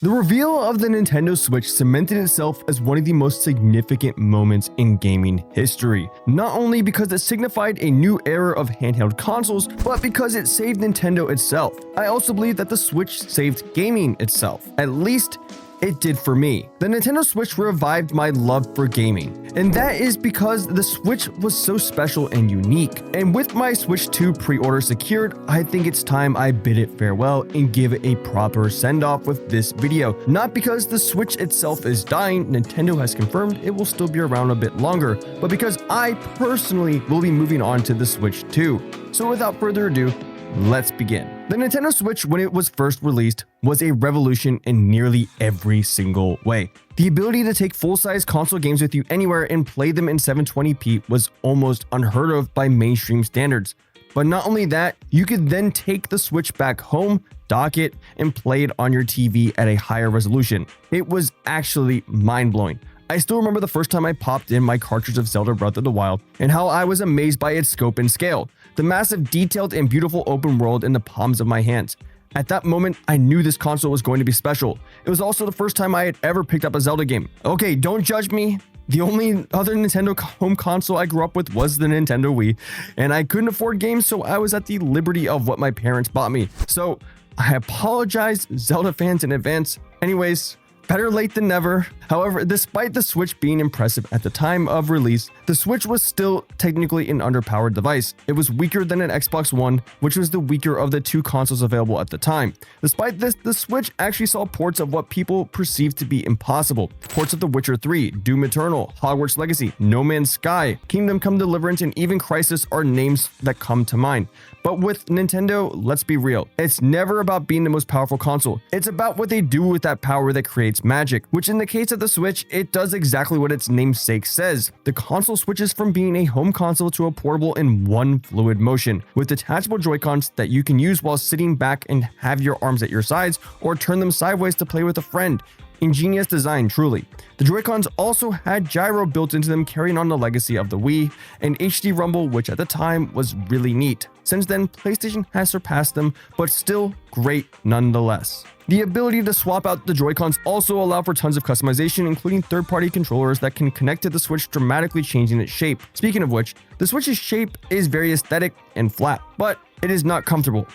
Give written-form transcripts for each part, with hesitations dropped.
The reveal of the Nintendo Switch cemented itself as one of the most significant moments in gaming history, not only because it signified a new era of handheld consoles, but because it saved Nintendo itself. I also believe that the Switch saved gaming itself. At least, it did for me. The Nintendo Switch revived my love for gaming, and that is because the Switch was so special and unique. And with my Switch 2 pre-order secured, I think it's time I bid it farewell and give it a proper send-off with this video. Not because the Switch itself is dying, Nintendo has confirmed it will still be around a bit longer, but because I personally will be moving on to the Switch 2. So without further ado, let's begin. The Nintendo Switch, when it was first released, was a revolution in nearly every single way. The ability to take full-size console games with you anywhere and play them in 720p was almost unheard of by mainstream standards. But not only that, you could then take the Switch back home, dock it, and play it on your TV at a higher resolution. It was actually mind-blowing. I still remember the first time I popped in my cartridge of Zelda Breath of the Wild and how I was amazed by its scope and scale. The massive, detailed, and beautiful open world in the palms of my hands. At that moment, I knew this console was going to be special. It was also the first time I had ever picked up a Zelda game. Okay, don't judge me. The only other Nintendo home console I grew up with was the Nintendo Wii, and I couldn't afford games, so I was at the liberty of what my parents bought me. So I apologize, Zelda fans, in advance. Anyways, better late than never. However, despite the Switch being impressive at the time of release, the Switch was still technically an underpowered device. It was weaker than an Xbox One, which was the weaker of the two consoles available at the time. Despite this, the Switch actually saw ports of what people perceived to be impossible. Ports of The Witcher 3, Doom Eternal, Hogwarts Legacy, No Man's Sky, Kingdom Come Deliverance, and even Crysis are names that come to mind. But with Nintendo, let's be real, it's never about being the most powerful console. It's about what they do with that power that creates magic, which in the case of the Switch, it does exactly what its namesake says. The console switches from being a home console to a portable in one fluid motion, with detachable Joy-Cons that you can use while sitting back and have your arms at your sides, or turn them sideways to play with a friend. Ingenious design, truly. The Joy-Cons also had gyro built into them, carrying on the legacy of the Wii, and HD rumble, which at the time was really neat. Since then, PlayStation has surpassed them, but still great nonetheless. The ability to swap out the Joy-Cons also allow for tons of customization, including third-party controllers that can connect to the Switch, dramatically changing its shape. Speaking of which, the Switch's shape is very aesthetic and flat, but it is not comfortable.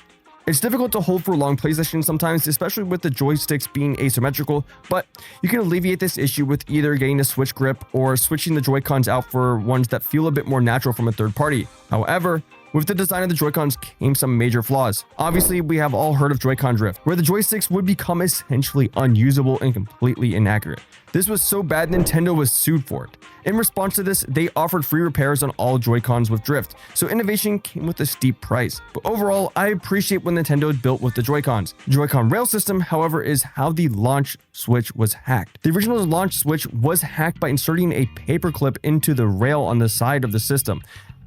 It's difficult to hold for long play sessions sometimes, especially with the joysticks being asymmetrical, but you can alleviate this issue with either getting a Switch grip or switching the Joy-Cons out for ones that feel a bit more natural from a third party. However, with the design of the Joy-Cons came some major flaws. Obviously, we have all heard of Joy-Con drift, where the joysticks would become essentially unusable and completely inaccurate. This was so bad Nintendo was sued for it. In response to this, they offered free repairs on all Joy-Cons with drift, so innovation came with a steep price. But overall, I appreciate what Nintendo had built with the Joy-Cons. The Joy-Con rail system, however, is how the launch Switch was hacked. The original launch Switch was hacked by inserting a paperclip into the rail on the side of the system.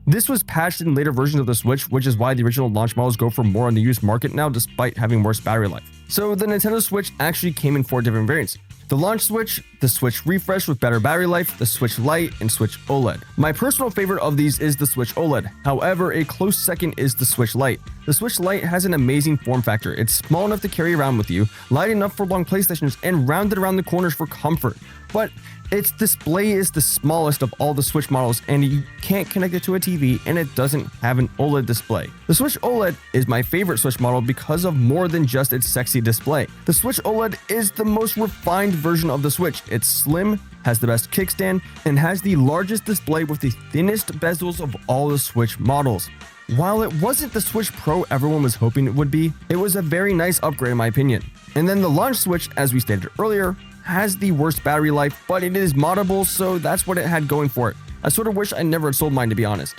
This was patched in later versions of the Switch, which is why the original launch models go for more on the used market now, despite having worse battery life. So the Nintendo Switch actually came in 4 different variants. The launch Switch, the Switch Refresh with better battery life, the Switch Lite, and Switch OLED. My personal favorite of these is the Switch OLED. However, a close second is the Switch Lite. The Switch Lite has an amazing form factor. It's small enough to carry around with you, light enough for long play sessions, and rounded around the corners for comfort. But its display is the smallest of all the Switch models, and you can't connect it to a TV, and it doesn't have an OLED display. The Switch OLED is my favorite Switch model because of more than just its sexy display. The Switch OLED is the most refined version of the Switch. It's slim, has the best kickstand, and has the largest display with the thinnest bezels of all the Switch models. While it wasn't the Switch Pro everyone was hoping it would be, it was a very nice upgrade in my opinion. And then the launch Switch, as we stated earlier, has the worst battery life, but it is moddable, so that's what it had going for it. I sort of wish I never had sold mine, to be honest.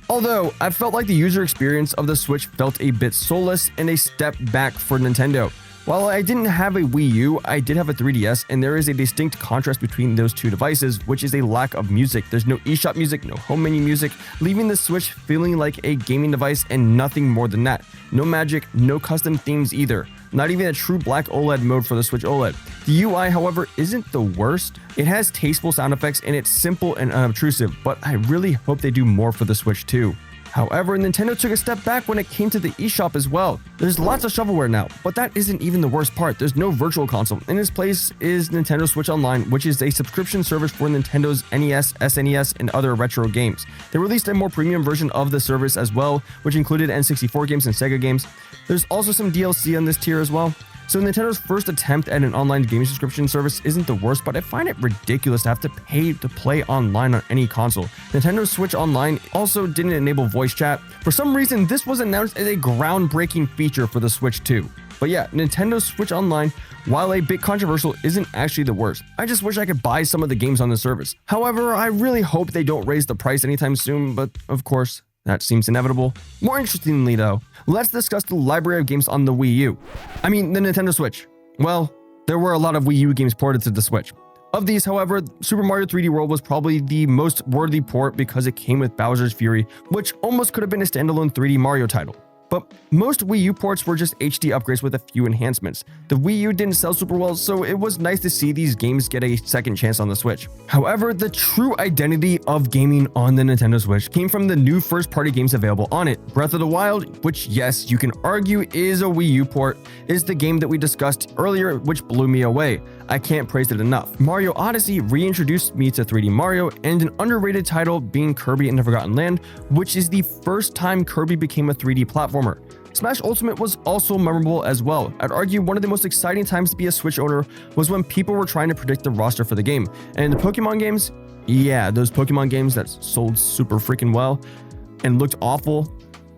Although, I felt like the user experience of the Switch felt a bit soulless and a step back for Nintendo. While I didn't have a Wii U, I did have a 3DS, and there is a distinct contrast between those two devices, which is a lack of music. There's no eShop music, no home menu music, leaving the Switch feeling like a gaming device and nothing more than that. No magic, no custom themes either. Not even a true black OLED mode for the Switch OLED. The UI, however, isn't the worst. It has tasteful sound effects and it's simple and unobtrusive, but I really hope they do more for the Switch too. However, Nintendo took a step back when it came to the eShop as well. There's lots of shovelware now, but that isn't even the worst part. There's no virtual console. In its place is Nintendo Switch Online, which is a subscription service for Nintendo's NES, SNES, and other retro games. They released a more premium version of the service as well, which included N64 games and Sega games. There's also some DLC on this tier as well. So Nintendo's first attempt at an online gaming subscription service isn't the worst, but I find it ridiculous to have to pay to play online on any console. Nintendo Switch Online also didn't enable voice chat. For some reason, this was announced as a groundbreaking feature for the Switch 2. But yeah, Nintendo Switch Online, while a bit controversial, isn't actually the worst. I just wish I could buy some of the games on the service. However, I really hope they don't raise the price anytime soon, but of course, that seems inevitable. More interestingly though, let's discuss the library of games on the Wii U. I mean, the Nintendo Switch. Well, there were a lot of Wii U games ported to the Switch. Of these, however, Super Mario 3D World was probably the most worthy port because it came with Bowser's Fury, which almost could have been a standalone 3D Mario title. But most Wii U ports were just HD upgrades with a few enhancements. The Wii U didn't sell super well, so it was nice to see these games get a second chance on the Switch. However, the true identity of gaming on the Nintendo Switch came from the new first-party games available on it. Breath of the Wild, which yes, you can argue is a Wii U port, is the game that we discussed earlier, which blew me away. I can't praise it enough. Mario Odyssey reintroduced me to 3D Mario, and an underrated title being Kirby and the Forgotten Land, which is the first time Kirby became a 3D platformer. Smash Ultimate was also memorable as well. I'd argue one of the most exciting times to be a Switch owner was when people were trying to predict the roster for the game. And the Pokemon games, yeah, those Pokemon games that sold super freaking well and looked awful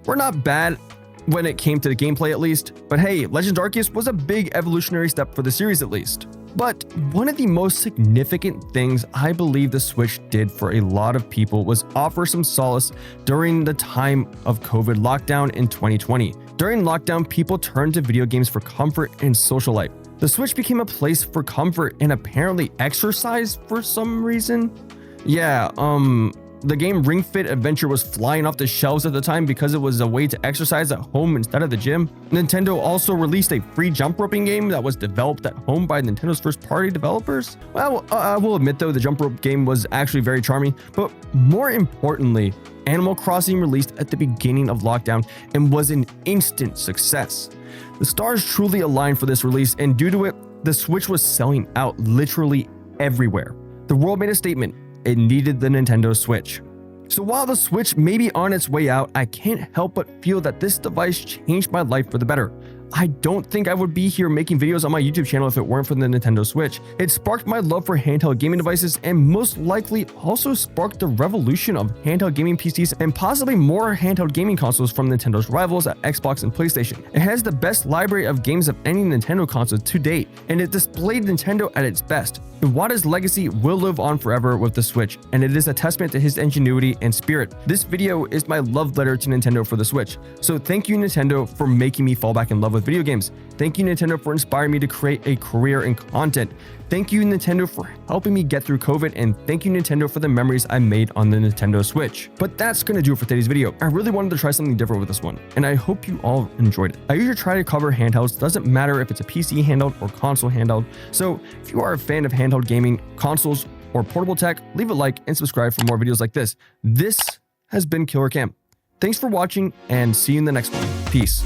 were not bad when it came to the gameplay at least. But hey, Legends Arceus was a big evolutionary step for the series at least. But one of the most significant things I believe the Switch did for a lot of people was offer some solace during the time of COVID lockdown in 2020. During lockdown, people turned to video games for comfort and social life. The Switch became a place for comfort and apparently exercise for some reason. Yeah, the game Ring Fit Adventure was flying off the shelves at the time because it was a way to exercise at home instead of the gym. Nintendo also released a free jump roping game that was developed at home by Nintendo's first-party developers. Well, I will admit though, the jump rope game was actually very charming, but more importantly, Animal Crossing released at the beginning of lockdown and was an instant success. The stars truly aligned for this release, and due to it, the Switch was selling out literally everywhere. The world made a statement. It needed the Nintendo Switch. So while the Switch may be on its way out, I can't help but feel that this device changed my life for the better. I don't think I would be here making videos on my YouTube channel if it weren't for the Nintendo Switch. It sparked my love for handheld gaming devices and most likely also sparked the revolution of handheld gaming PCs and possibly more handheld gaming consoles from Nintendo's rivals at Xbox and PlayStation. It has the best library of games of any Nintendo console to date, and it displayed Nintendo at its best. Iwata's legacy will live on forever with the Switch, and it is a testament to his ingenuity and spirit. This video is my love letter to Nintendo for the Switch. So thank you Nintendo for making me fall back in love with video games. Thank you Nintendo for inspiring me to create a career in content. Thank you Nintendo for helping me get through COVID, and thank you Nintendo for the memories I made on the Nintendo Switch. But that's gonna do it for today's video. I really wanted to try something different with this one, and I hope you all enjoyed it. I usually try to cover handhelds, doesn't matter if it's a PC handheld or console handheld. So if you are a fan of handheld gaming, consoles, or portable tech, leave a like and subscribe for more videos like this. This has been Killer Cam. Thanks for watching and see you in the next one. Peace.